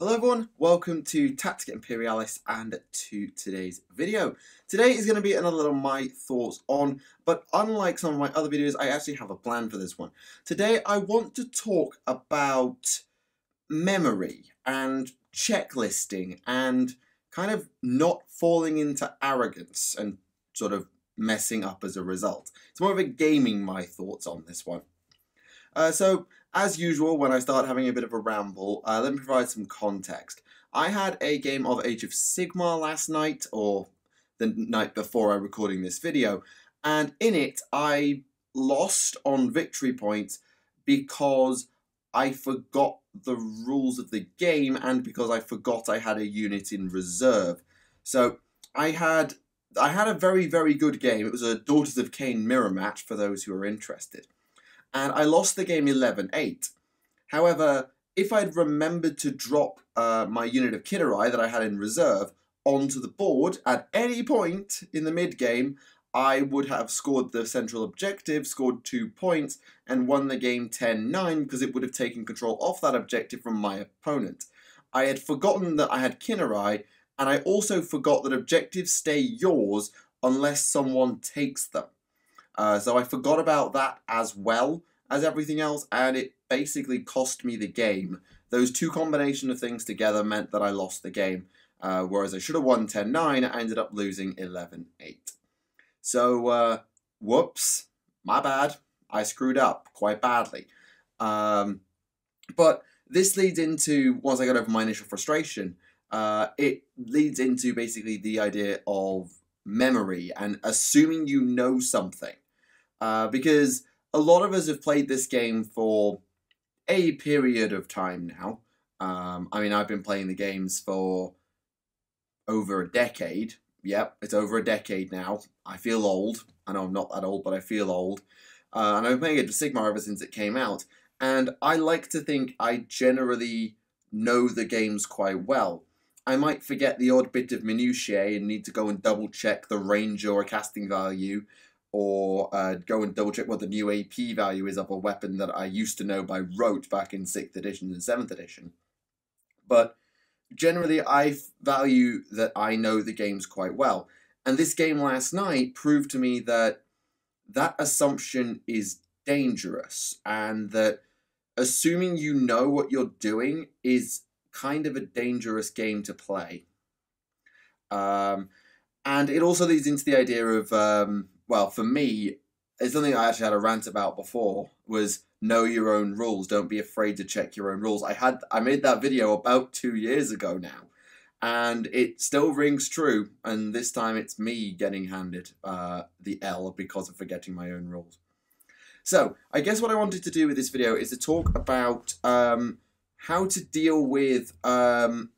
Hello everyone, welcome to Tactica Imperialis and to today's video. Today is going to be another little my thoughts on, but unlike some of my other videos, I actually have a plan for this one. Today I want to talk about memory and checklisting and kind of not falling into arrogance and sort of messing up as a result. It's more of a gaming my thoughts on this one. So, as usual, when I start having a bit of a ramble, let me provide some context. I had a game of Age of Sigmar last night, or the night before I'm recording this video, and in it I lost on victory points because I forgot the rules of the game and because I forgot I had a unit in reserve. So I had a very, very good game. It was a Daughters of Cain mirror match for those who are interested. And I lost the game 11-8. However, if I'd remembered to drop my unit of Kidderai that I had in reserve onto the board at any point in the mid-game, I would have scored the central objective, scored 2 points, and won the game 10-9 because it would have taken control off that objective from my opponent. I had forgotten that I had Kidderai, and I also forgot that objectives stay yours unless someone takes them. So I forgot about that as well as everything else, and it basically cost me the game. Those two combination of things together meant that I lost the game, whereas I should have won 10-9, I ended up losing 11-8. So, whoops, my bad. I screwed up quite badly. But this leads into, once I got over my initial frustration, it leads into basically the idea of memory and assuming you know something. Because a lot of us have played this game for a period of time now. I mean, I've been playing the games for over a decade. Yep, it's over a decade now. I feel old. I know I'm not that old, but I feel old. And I've been playing Age of Sigmar ever since it came out. And I like to think I generally know the games quite well. I might forget the odd bit of minutiae and need to go and double check the range or a casting value, or go and double check what the new AP value is of a weapon that I used to know by rote back in 6th edition and 7th edition. But generally I value that I know the games quite well. And this game last night proved to me that that assumption is dangerous, and that assuming you know what you're doing is kind of a dangerous game to play. And it also leads into the idea of, well, for me, it's something I actually had a rant about before, was know your own rules. Don't be afraid to check your own rules. I made that video about 2 years ago now, and it still rings true, and this time it's me getting handed the L because of forgetting my own rules. So, I guess what I wanted to do with this video is to talk about how to deal with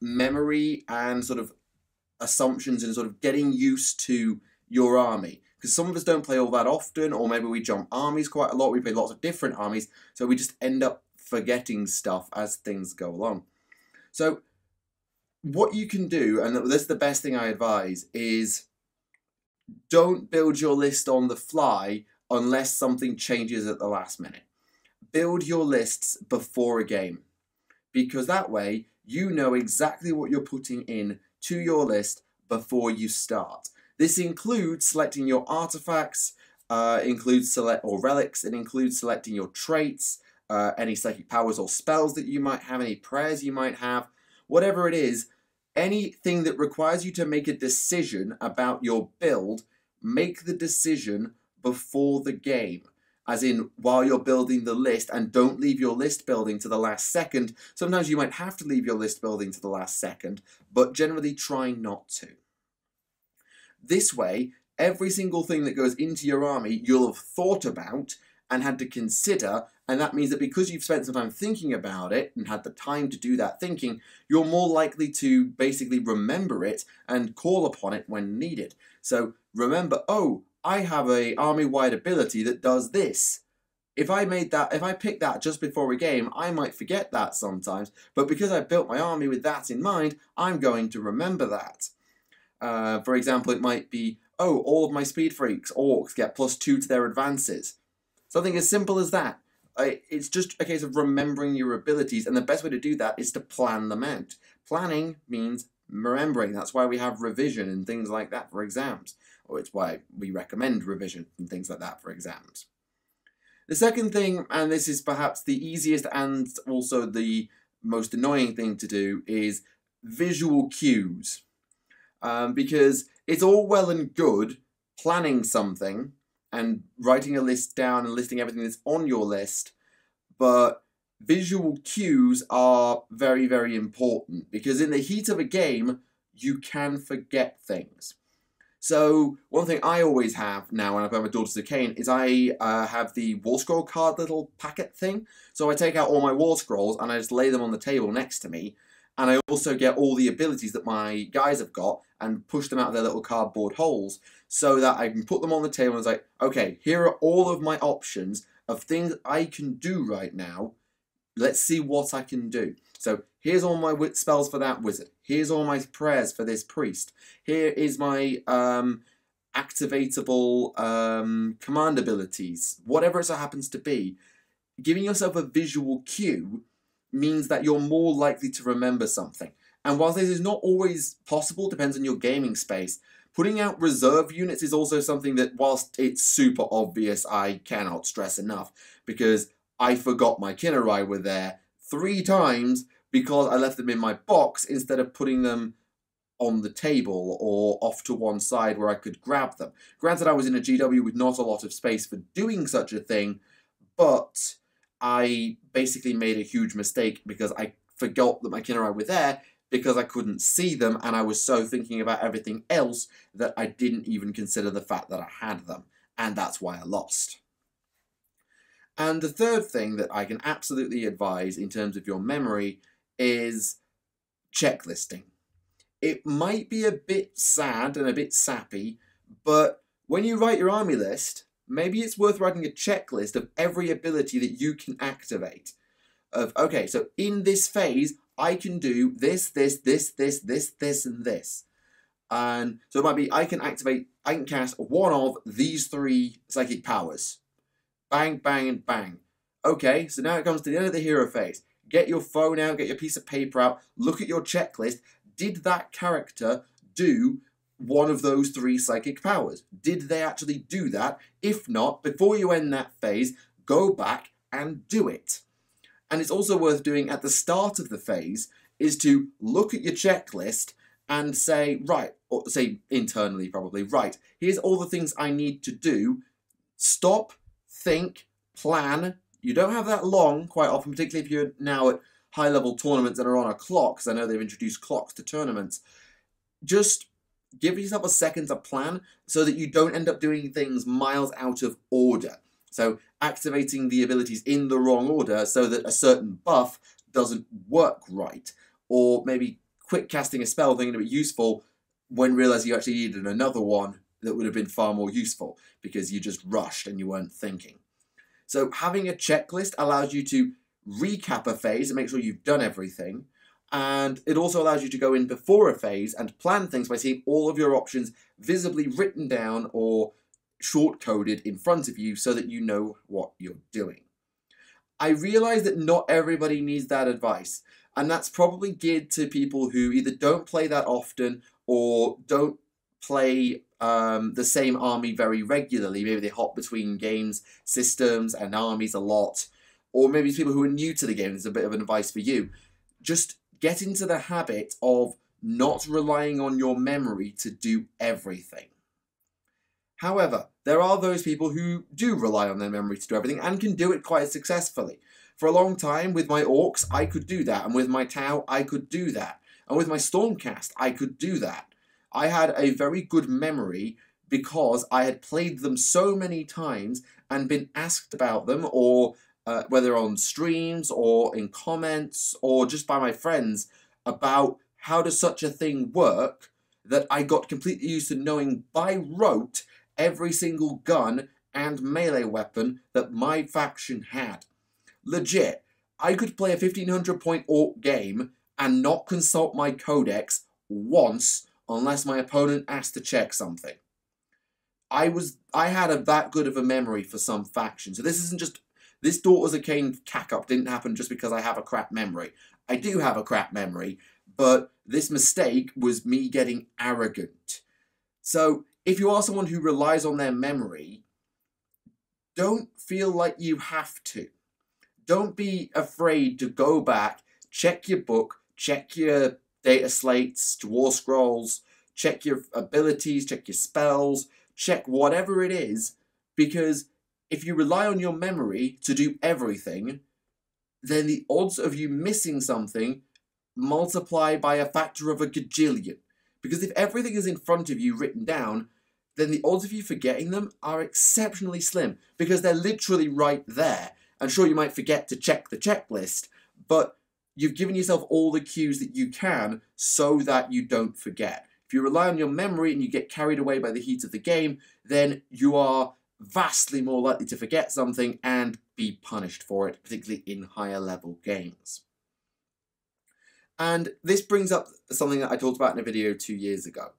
memory and sort of assumptions and sort of getting used to your army. Because some of us don't play all that often, or maybe we jump armies quite a lot, we play lots of different armies, so we just end up forgetting stuff as things go along. So what you can do, and this is the best thing I advise, is don't build your list on the fly unless something changes at the last minute. Build your lists before a game, because that way you know exactly what you're putting in to your list before you start. This includes selecting your artifacts, includes select or relics, it includes selecting your traits, any psychic powers or spells that you might have, any prayers you might have, whatever it is, anything that requires you to make a decision about your build, make the decision before the game. As in, while you're building the list, and don't leave your list building to the last second. Sometimes you might have to leave your list building to the last second, but generally try not to. This way, every single thing that goes into your army, you'll have thought about and had to consider, and that means that because you've spent some time thinking about it and had the time to do that thinking, you're more likely to basically remember it and call upon it when needed. So remember, oh, I have a army-wide ability that does this. If I pick that just before a game, I might forget that sometimes, but because I built my army with that in mind, I'm going to remember that. For example, it might be, oh, all of my speed freaks, orcs, get +2 to their advances. Something as simple as that. It's just a case of remembering your abilities, and the best way to do that is to plan them out. Planning means remembering. That's why we have revision and things like that for exams. Or it's why we recommend revision and things like that for exams. The second thing, and this is perhaps the easiest and also the most annoying thing to do, is visual cues. Because it's all well and good planning something and writing a list down and listing everything that's on your list, but visual cues are very, very important because in the heat of a game, you can forget things. So one thing I always have now when I play my Daughters of Khaine is I have the War Scroll card little packet thing. So I take out all my War Scrolls and I just lay them on the table next to me. And I also get all the abilities that my guys have got and push them out of their little cardboard holes so that I can put them on the table and it's like, okay, here are all of my options of things I can do right now. Let's see what I can do. So here's all my spells for that wizard. Here's all my prayers for this priest. Here is my activatable command abilities. Whatever it happens to be. Giving yourself a visual cue means that you're more likely to remember something. And whilst this is not always possible, depends on your gaming space, putting out reserve units is also something that, whilst it's super obvious, I cannot stress enough, because I forgot my Kinnerai were there 3 times because I left them in my box instead of putting them on the table or off to one side where I could grab them. Granted, I was in a GW with not a lot of space for doing such a thing, but I basically made a huge mistake because I forgot that my Kinnerai were there because I couldn't see them and I was so thinking about everything else that I didn't even consider the fact that I had them. And that's why I lost. And the third thing that I can absolutely advise in terms of your memory is checklisting. It might be a bit sad and a bit sappy, but when you write your army list, maybe it's worth writing a checklist of every ability that you can activate. Okay, so in this phase, I can do this, this, this, this, this, this, and this. And so it might be I can cast one of these 3 psychic powers. Bang, bang, and bang. Okay, so now it comes to the end of the hero phase. Get your phone out, get your piece of paper out, look at your checklist. Did that character do one of those 3 psychic powers? Did they actually do that? If not, before you end that phase, go back and do it. And it's also worth doing at the start of the phase is to look at your checklist and say, right, or say internally probably, right, here's all the things I need to do. Stop, think, plan. You don't have that long quite often, particularly if you're now at high-level tournaments that are on a clock, because I know they've introduced clocks to tournaments. Just give yourself a second to plan so that you don't end up doing things miles out of order. So activating the abilities in the wrong order so that a certain buff doesn't work right. Or maybe quick casting a spell thinking it'd be useful when realizing you actually needed another one that would have been far more useful because you just rushed and you weren't thinking. So having a checklist allows you to recap a phase and make sure you've done everything. And it also allows you to go in before a phase and plan things by seeing all of your options visibly written down or short-coded in front of you so that you know what you're doing. I realize that not everybody needs that advice, and that's probably geared to people who either don't play that often or don't play the same army very regularly. Maybe they hop between games, systems, and armies a lot. Or maybe it's people who are new to the game. There's a bit of advice for you. Just get into the habit of not relying on your memory to do everything. However, there are those people who do rely on their memory to do everything and can do it quite successfully. For a long time, with my orcs, I could do that. And with my Tau, I could do that. And with my Stormcast, I could do that. I had a very good memory because I had played them so many times and been asked about them, or whether on streams or in comments or just by my friends about how does such a thing work, that I got completely used to knowing by rote every single gun and melee weapon that my faction had. Legit, I could play a 1500 point orc game and not consult my codex once unless my opponent asked to check something. I had that good of a memory for some factions. So this isn't just, this Daughters of Khaine cack-up didn't happen just because I have a crap memory. I do have a crap memory, but this mistake was me getting arrogant. So if you are someone who relies on their memory, don't feel like you have to. Don't be afraid to go back, check your book, check your data slates, war scrolls, check your abilities, check your spells, check whatever it is, because if you rely on your memory to do everything, then the odds of you missing something multiply by a factor of a gajillion. Because if everything is in front of you written down, then the odds of you forgetting them are exceptionally slim, because they're literally right there. And sure, you might forget to check the checklist, but you've given yourself all the cues that you can so that you don't forget. If you rely on your memory and you get carried away by the heat of the game, then you are vastly more likely to forget something and be punished for it, particularly in higher level games. And this brings up something that I talked about in a video 2 years ago.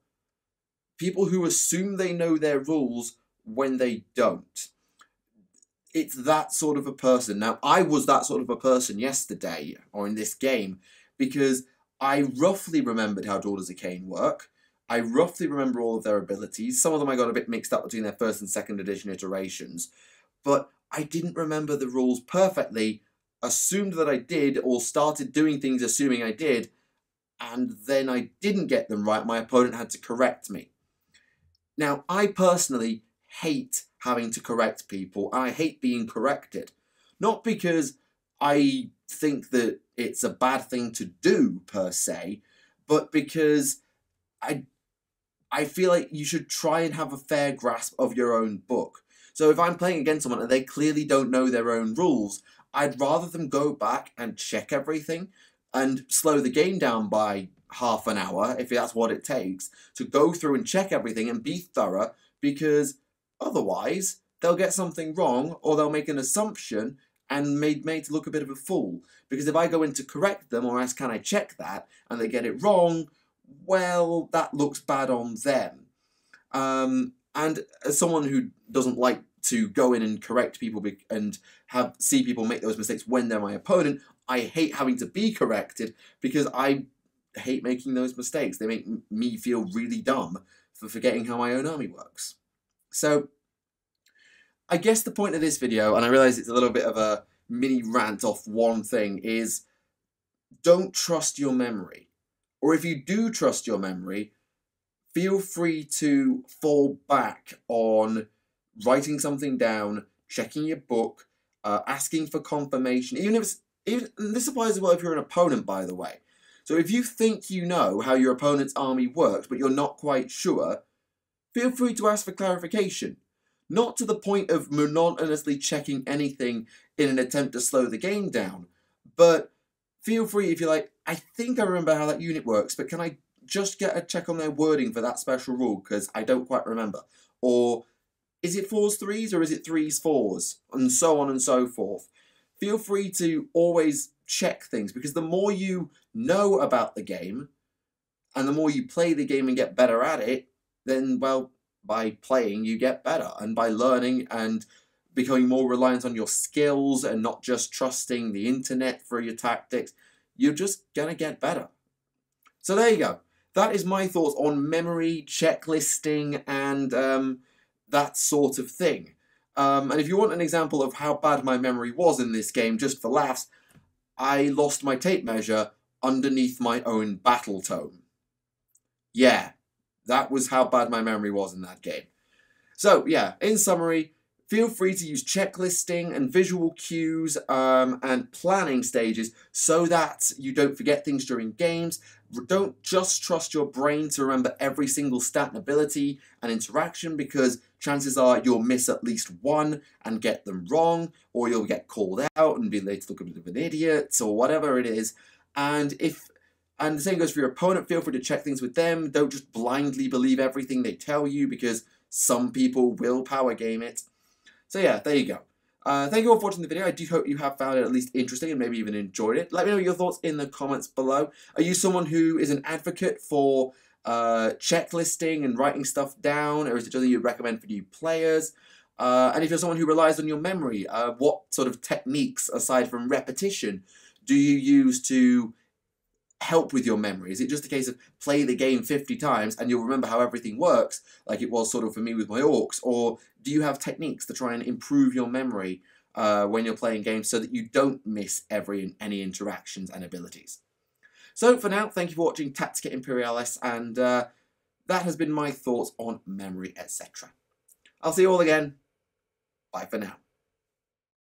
People who assume they know their rules when they don't. It's that sort of a person. Now, I was that sort of a person yesterday, or in this game, because I roughly remembered how Daughters of Cain work. I roughly remember all of their abilities. Some of them I got a bit mixed up between their first and second edition iterations. But I didn't remember the rules perfectly, assumed that I did, or started doing things assuming I did, and then I didn't get them right. My opponent had to correct me. Now, I personally hate having to correct people. I hate being corrected. Not because I think that it's a bad thing to do, per se, but because I feel like you should try and have a fair grasp of your own book. So if I'm playing against someone and they clearly don't know their own rules, I'd rather them go back and check everything and slow the game down by half an hour, if that's what it takes, to go through and check everything and be thorough, because otherwise they'll get something wrong or they'll make an assumption and made to look a bit of a fool. Because if I go in to correct them or ask, can I check that, and they get it wrong, well, that looks bad on them. And as someone who doesn't like to go in and correct people and see people make those mistakes when they're my opponent, I hate having to be corrected because I hate making those mistakes. They make me feel really dumb for forgetting how my own army works. So I guess the point of this video, and I realize it's a little bit of a mini rant off one thing, is don't trust your memory. Or if you do trust your memory, feel free to fall back on writing something down, checking your book, asking for confirmation. Even this applies as well if you're an opponent, by the way. So if you think you know how your opponent's army works, but you're not quite sure, feel free to ask for clarification. Not to the point of monotonously checking anything in an attempt to slow the game down, but feel free if you're like, I think I remember how that unit works, but can I just get a check on their wording for that special rule, because I don't quite remember. Or is it 4s 3s or is it 3s 4s? And so on and so forth. Feel free to always check things, because the more you know about the game and the more you play the game and get better at it, then, well, by playing you get better, and by learning and becoming more reliant on your skills and not just trusting the internet for your tactics, you're just gonna get better. So there you go. That is my thoughts on memory, checklisting, and that sort of thing. And if you want an example of how bad my memory was in this game, just for laughs, I lost my tape measure underneath my own battle tome. Yeah, that was how bad my memory was in that game. So yeah, in summary, feel free to use checklisting and visual cues and planning stages so that you don't forget things during games. Don't just trust your brain to remember every single stat and ability and interaction, because chances are you'll miss at least one and get them wrong, or you'll get called out and be later look a bit of an idiot, or whatever it is. And the same goes for your opponent. Feel free to check things with them. Don't just blindly believe everything they tell you, because some people will power game it. So yeah, there you go. Thank you all for watching the video. I do hope you have found it at least interesting and maybe even enjoyed it. Let me know your thoughts in the comments below. Are you someone who is an advocate for checklisting and writing stuff down, or is it something you'd recommend for new players? And if you're someone who relies on your memory, what sort of techniques, aside from repetition, do you use to help with your memory? Is it just a case of play the game 50 times and you'll remember how everything works, like it was sort of for me with my orcs? Or do you have techniques to try and improve your memory when you're playing games so that you don't miss any interactions and abilities? So for now, thank you for watching Tactica Imperialis, and that has been my thoughts on memory, etc. I'll see you all again. Bye for now.